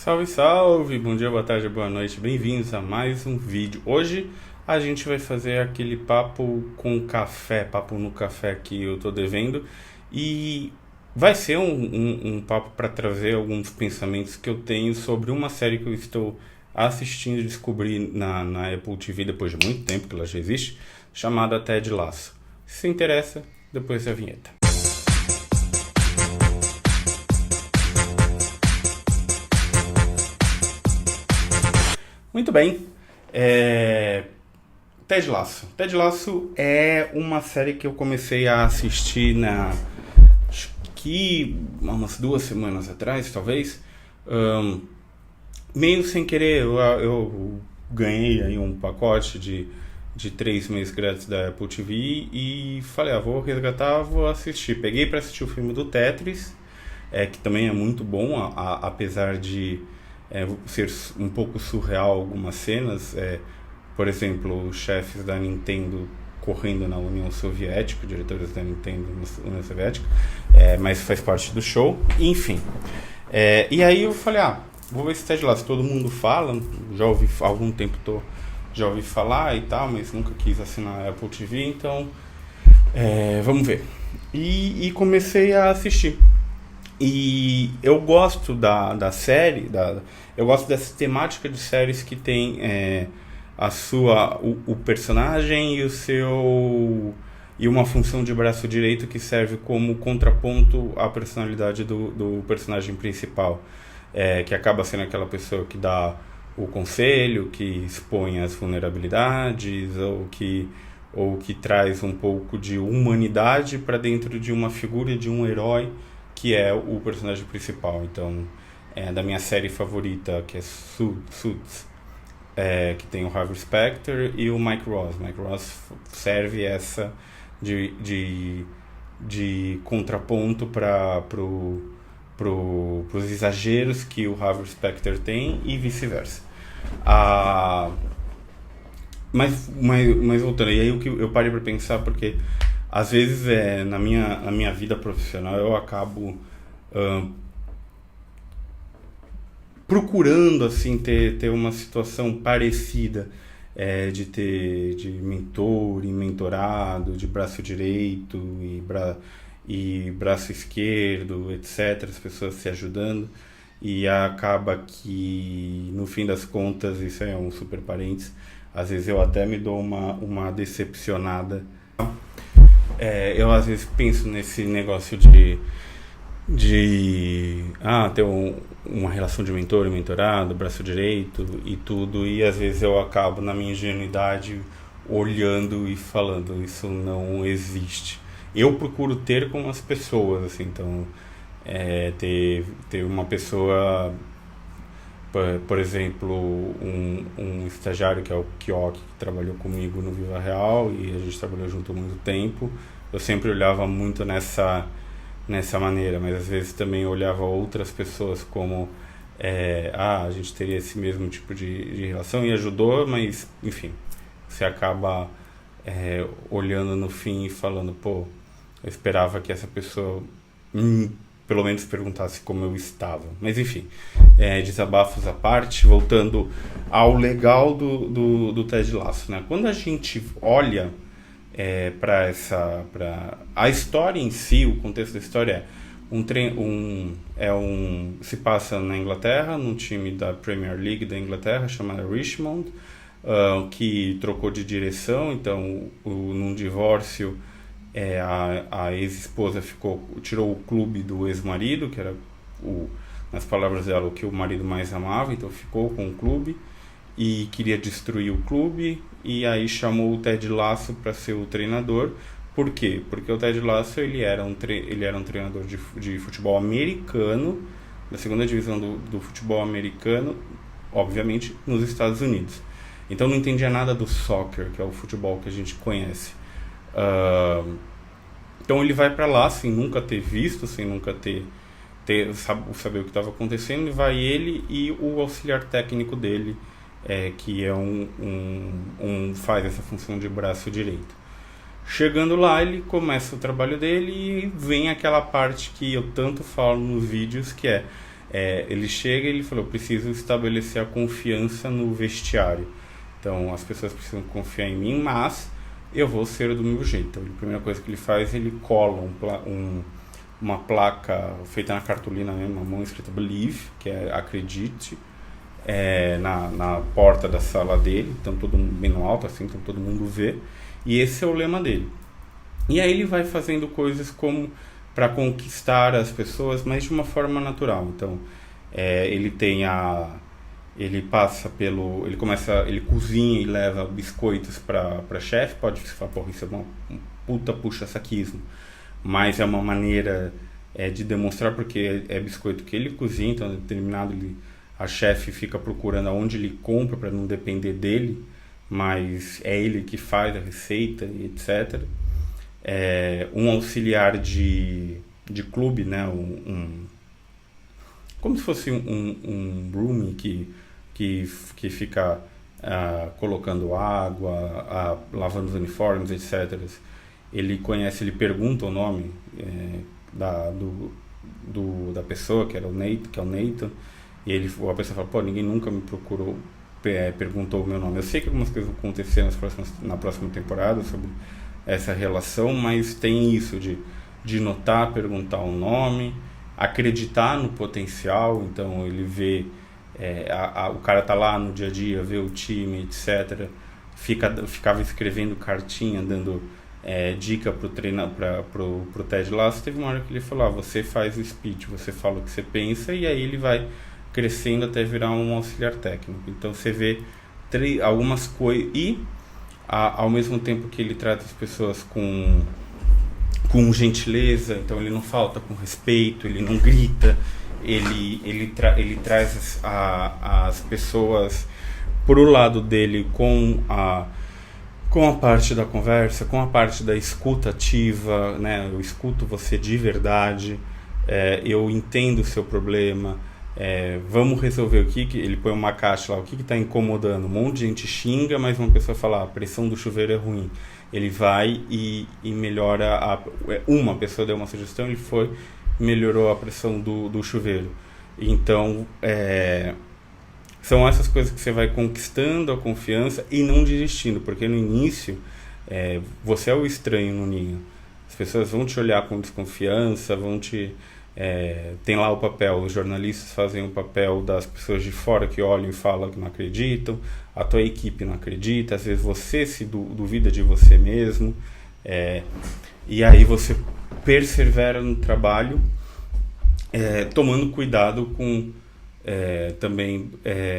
Salve, salve! Bom dia, boa tarde, boa noite, bem-vindos a mais um vídeo. Hoje a gente vai fazer aquele papo com café, papo no café que eu tô devendo, e vai ser um papo para trazer alguns pensamentos que eu tenho sobre uma série que eu estou assistindo e descobri na Apple TV depois de muito tempo, que ela já existe, chamada Ted Lasso. Se interessa, depois da vinheta. Muito bem. Ted Lasso. Ted Lasso é uma série que eu comecei a assistir acho que umas 2 semanas atrás, talvez. Meio sem querer, eu ganhei aí um pacote de 3 meses grátis da Apple TV e falei, vou resgatar, vou assistir. Peguei para assistir o filme do Tetris, que também é muito bom, apesar de ser um pouco surreal algumas cenas. Por exemplo, os chefes da Nintendo correndo na União Soviética, diretores da Nintendo na União Soviética, mas faz parte do show, enfim. E aí eu falei, vou ver se Ted Lasso, todo mundo fala, já ouvi há algum tempo, já ouvi falar e tal, mas nunca quis assinar a Apple TV, então vamos ver. E comecei a assistir. E eu gosto da série, eu gosto dessa temática de séries que tem o personagem e uma função de braço direito que serve como contraponto à personalidade do personagem principal, que acaba sendo aquela pessoa que dá o conselho, que expõe as vulnerabilidades ou que traz um pouco de humanidade para dentro de uma figura de um herói que é o personagem principal. Então, da minha série favorita, que é Suits, que tem o Harvey Specter e o Mike Ross. Mike Ross serve essa de contraponto para os exageros que o Harvey Specter tem e vice-versa. Mas voltando, e aí eu parei para pensar, porque às vezes na minha vida profissional eu acabo procurando assim ter uma situação parecida, de mentor e mentorado, de braço direito e braço esquerdo, etc., as pessoas se ajudando, e acaba que no fim das contas, isso é um super parênteses, às vezes eu até me dou uma decepcionada. Eu às vezes penso nesse negócio de ter uma relação de mentor e mentorado, braço direito e tudo, e às vezes eu acabo na minha ingenuidade olhando e falando, isso não existe. Eu procuro ter com as pessoas, assim, então ter uma pessoa, por exemplo, um estagiário que é o Kioki, que trabalhou comigo no Viva Real e a gente trabalhou junto há muito tempo. Eu sempre olhava muito nessa maneira, mas às vezes também olhava outras pessoas como a gente teria esse mesmo tipo de relação, e ajudou, mas enfim, você acaba olhando no fim e falando, eu esperava que essa pessoa pelo menos perguntasse como eu estava. Mas enfim, desabafos à parte, voltando ao legal do Ted Lasso, né? Quando a gente olha para a história em si, o contexto da história se passa na Inglaterra, num time da Premier League da Inglaterra chamado Richmond, que trocou de direção. Então num divórcio, a ex-esposa tirou o clube do ex-marido, que era, nas palavras dela, o que o marido mais amava, então ficou com o clube e queria destruir o clube, e aí chamou o Ted Lasso para ser o treinador. Por quê? Porque o Ted Lasso ele era um treinador de futebol americano, da segunda divisão do futebol americano, obviamente nos Estados Unidos. Então não entendia nada do soccer, que é o futebol que a gente conhece. Então ele vai para lá sem nunca ter visto, sem nunca saber o que estava acontecendo, e vai ele e o auxiliar técnico dele, que faz essa função de braço direito. Chegando lá, ele começa o trabalho dele e vem aquela parte que eu tanto falo nos vídeos, que Ele chega e ele falou, preciso estabelecer a confiança no vestiário. Então as pessoas precisam confiar em mim, mas eu vou ser do meu jeito. Então, a primeira coisa que ele faz, ele cola uma placa feita na cartolina mesmo, uma mão escrita Believe, que é acredite, na porta da sala dele, então todo mundo bem no alto, assim, então todo mundo vê, e esse é o lema dele. E aí ele vai fazendo coisas como para conquistar as pessoas, mas de uma forma natural. Então, ele cozinha e leva biscoitos para chefe. Pode falar, porra, isso é uma puta puxa-saquismo, mas é uma maneira de demonstrar, porque é biscoito que ele cozinha, então determinado a chefe fica procurando aonde ele compra para não depender dele, mas é ele que faz a receita e etc. Um auxiliar de clube, né? Como se fosse um roomie que fica colocando água, lavando os uniformes, etc. Ele pergunta o nome da pessoa, que é o Nathan, e a pessoa fala, pô, ninguém nunca me procurou, perguntou o meu nome. Eu sei que algumas coisas vão acontecer na próxima temporada sobre essa relação, mas tem isso de notar, perguntar o nome, acreditar no potencial. Então ele vê, o cara tá lá no dia a dia, vê o time, etc. Ficava escrevendo cartinha, dando dica pro Ted Lasso. Teve uma hora que ele falou, você faz o speech, você fala o que você pensa, e aí ele vai crescendo até virar um auxiliar técnico. Então você vê algumas coisas, e ao mesmo tempo que ele trata as pessoas com gentileza, então ele não falta com respeito, ele não grita, ele traz as pessoas pro lado dele com a parte da conversa, com a parte da escuta ativa, né? Eu escuto você de verdade, eu entendo o seu problema, vamos resolver ele põe uma caixa lá, o que está incomodando. Um monte de gente xinga, mas uma pessoa fala, a pressão do chuveiro é ruim. Ele vai e melhora. Uma pessoa deu uma sugestão, ele foi, melhorou a pressão do chuveiro. Então, são essas coisas que você vai conquistando a confiança e não desistindo, porque no início você é o estranho no ninho. As pessoas vão te olhar com desconfiança, tem lá o papel, os jornalistas fazem o papel das pessoas de fora que olham e falam que não acreditam, a tua equipe não acredita, às vezes você se duvida de você mesmo, e aí você persevera no trabalho, tomando cuidado com também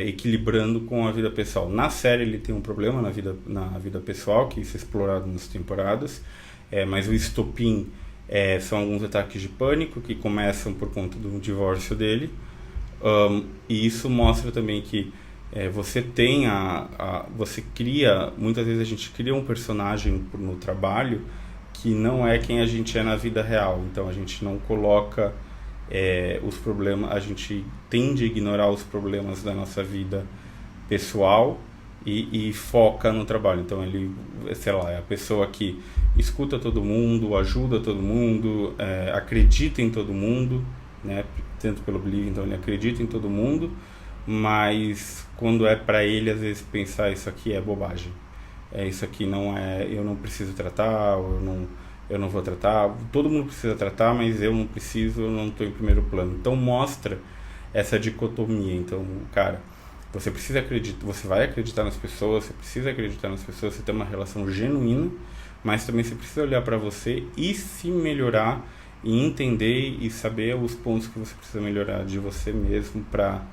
equilibrando com a vida pessoal. Na série ele tem um problema na vida pessoal, que isso é explorado nas temporadas, mas o estopim são alguns ataques de pânico que começam por conta do divórcio dele, e isso mostra também que você tem você cria, muitas vezes a gente cria um personagem no trabalho que não é quem a gente é na vida real, então a gente não coloca os problemas, a gente tende a ignorar os problemas da nossa vida pessoal e foca no trabalho. Então ele, sei lá, é a pessoa que escuta todo mundo, ajuda todo mundo, acredita em todo mundo, né? Tanto pelo Believe, então ele acredita em todo mundo, mas quando é para ele, às vezes pensar isso aqui é bobagem, isso aqui não eu não preciso tratar, ou eu não vou tratar, todo mundo precisa tratar, mas eu não preciso, eu não estou em primeiro plano. Então mostra essa dicotomia. Então, cara, você precisa acreditar, você vai acreditar nas pessoas, você precisa acreditar nas pessoas, você tem uma relação genuína, mas também você precisa olhar para você e se melhorar e entender e saber os pontos que você precisa melhorar de você mesmo para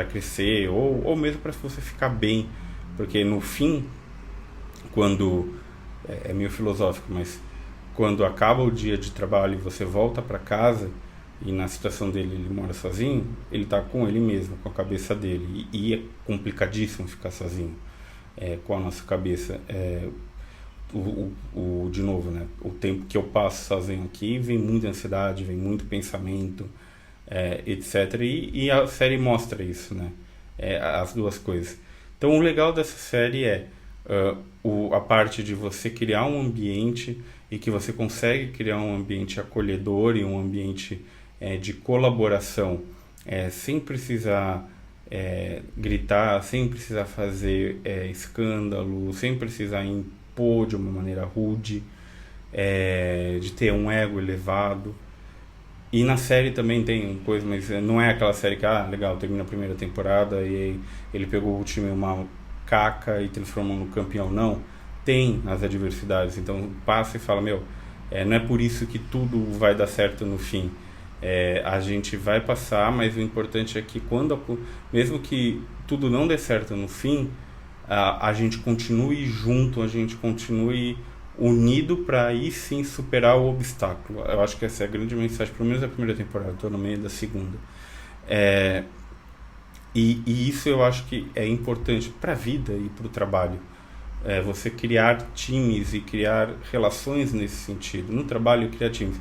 crescer, ou mesmo para você ficar bem, porque no fim, quando é meio filosófico, mas quando acaba o dia de trabalho e você volta para casa, e na situação dele ele mora sozinho, ele está com ele mesmo, com a cabeça dele, e é complicadíssimo ficar sozinho com a nossa cabeça. De novo, né, o tempo que eu passo sozinho aqui, vem muita ansiedade, vem muito pensamento, etc. E a série mostra isso, né, as duas coisas. Então o legal dessa série a parte de você criar um ambiente, e que você consegue criar um ambiente acolhedor e um ambiente de colaboração, sem precisar gritar, sem precisar fazer escândalo, sem precisar impor de uma maneira rude, de ter um ego elevado. E na série também tem coisa, mas não é aquela série que, legal, termina a primeira temporada e aí ele pegou o time uma caca e transformou no campeão. Não, tem as adversidades, então passa e fala, não é por isso que tudo vai dar certo no fim. A gente vai passar, mas o importante é que mesmo que tudo não dê certo no fim, a gente continue junto, a gente continue unido para aí sim superar o obstáculo. Eu acho que essa é a grande mensagem, pelo menos da primeira temporada, estou no meio da segunda. E isso eu acho que é importante para a vida e para o trabalho. Você criar times e criar relações nesse sentido. No trabalho, criar times.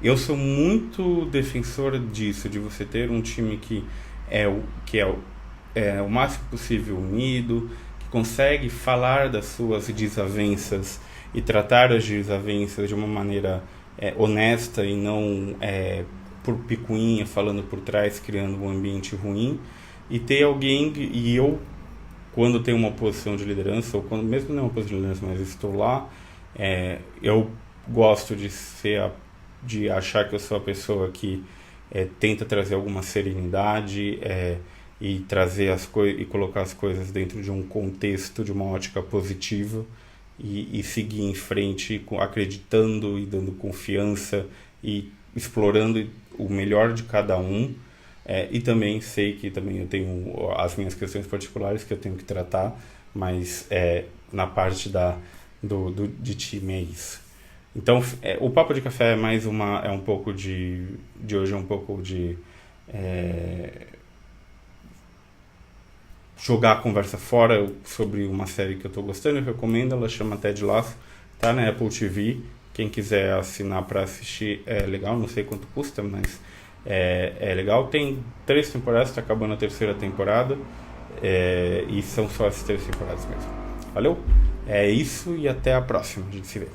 Eu sou muito defensor disso, de você ter um time que é o máximo possível unido, que consegue falar das suas desavenças e tratar as desavenças de uma maneira honesta e não por picuinha, falando por trás, criando um ambiente ruim. E ter alguém, quando tenho uma posição de liderança, ou quando mesmo não é uma posição de liderança, mas estou lá, eu gosto de achar que eu sou a pessoa que tenta trazer alguma serenidade e trazer e colocar as coisas dentro de um contexto, de uma ótica positiva, e seguir em frente acreditando e dando confiança e explorando o melhor de cada um. E também sei que também eu tenho as minhas questões particulares que eu tenho que tratar, mas na parte de time é isso. Então o Papo de Café é mais um pouco de hoje é um pouco de jogar a conversa fora sobre uma série que eu estou gostando. Eu recomendo, ela chama Ted Lasso, tá na Apple TV. Quem quiser assinar para assistir é legal, não sei quanto custa, mas é legal. Tem 3 temporadas, está acabando a 3ª temporada, e são só as 3 temporadas mesmo. Valeu? É isso e até a próxima, a gente se vê.